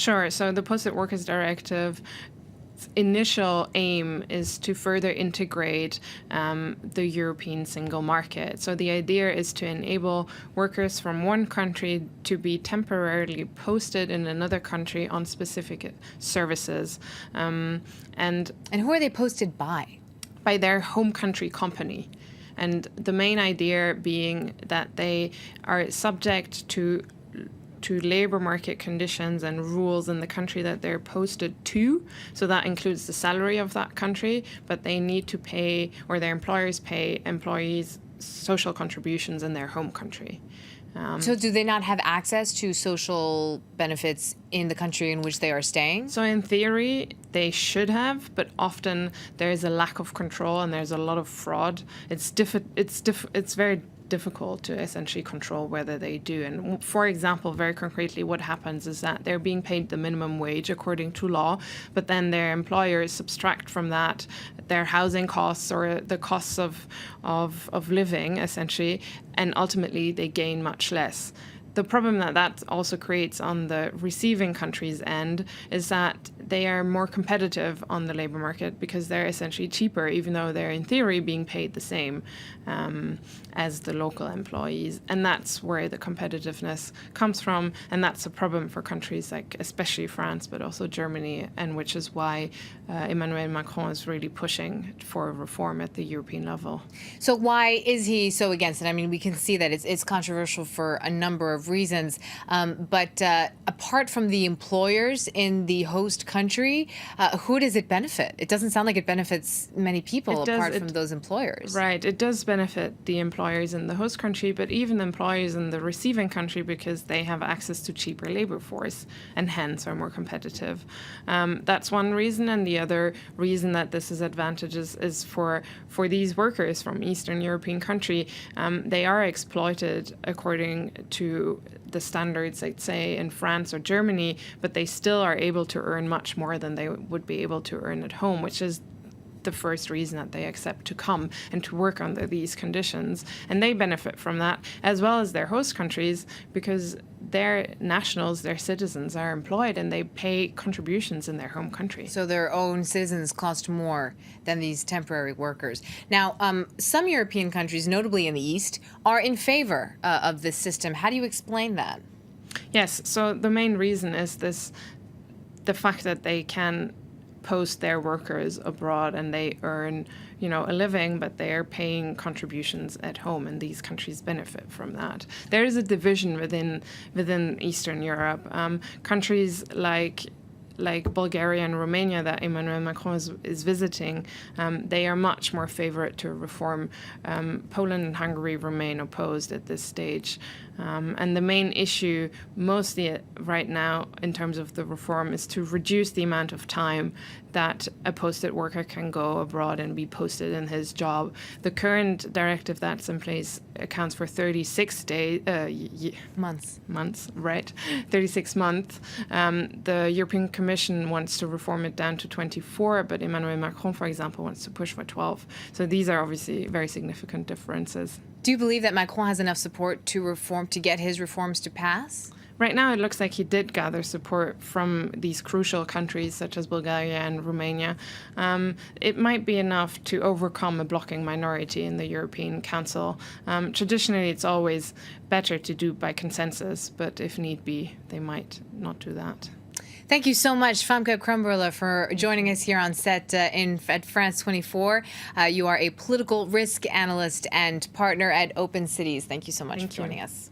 Sure. So the Posted Workers Directive initial aim is to further integrate the European single market. So the idea is to enable workers from one country to be temporarily posted in another country on specific services. And who are they posted by? By their home country company. And the main idea being that they are subject to labor market conditions and rules in the country that they're posted to. So that includes the salary of that country, but they need to pay, or their employers pay, employees social contributions in their home country. So do they not have access to social benefits in the country in which they are staying? So in theory, they should have, but often there is a lack of control and there's a lot of fraud. It's very difficult to essentially control whether they do. And for example, very concretely, what happens is that they're being paid the minimum wage according to law, but then their employers subtract from that their housing costs or the costs of living, essentially, and ultimately they gain much less. The problem that also creates on the receiving country's end is that they are more competitive on the labor market because they're essentially cheaper, even though they're in theory being paid the same as the local employees. And that's where the competitiveness comes from. And that's a problem for countries like especially France, but also Germany, and which is why Emmanuel Macron is really pushing for reform at the European level. So why is he so against it? I mean, we can see that it's controversial for a number of reasons. But apart from the employers in the host country, who does it benefit? It doesn't sound like it benefits many people apart from those employers. Right. It does benefit the employers in the host country, but even employers in the receiving country because they have access to cheaper labor force and hence are more competitive. That's one reason. And the other reason that this is advantageous is for these workers from Eastern European country. They are exploited according to the standards, I'd say, in France or Germany, but they still are able to earn much more than they would be able to earn at home, which is the first reason that they accept to come and to work under these conditions. And they benefit from that, as well as their host countries, because their nationals, their citizens are employed and they pay contributions in their home country. So their own citizens cost more than these temporary workers. Now, some European countries, notably in the East, are in favor of this system. How do you explain that? Yes, so the main reason is the fact that they can post their workers abroad and they earn, a living, but they are paying contributions at home, and these countries benefit from that. There is a division within Eastern Europe. Countries like Bulgaria and Romania that Emmanuel Macron is visiting, they are much more favorable to reform. Poland and Hungary remain opposed at this stage. And the main issue mostly right now in terms of the reform is to reduce the amount of time that a posted worker can go abroad and be posted in his job. The current directive that's in place accounts for 36 months, right? 36 months. The European Commission wants to reform it down to 24, but Emmanuel Macron, for example, wants to push for 12. So these are obviously very significant differences. Do you believe that Macron has enough support to get his reforms to pass? Right now, it looks like he did gather support from these crucial countries such as Bulgaria and Romania. It might be enough to overcome a blocking minority in the European Council. Traditionally, it's always better to do by consensus, but if need be, they might not do that. Thank you so much, Famke Krumbmüller, for joining us here on set at France 24. You are a political risk analyst and partner at OpenCitiz. Thank you so much for joining us.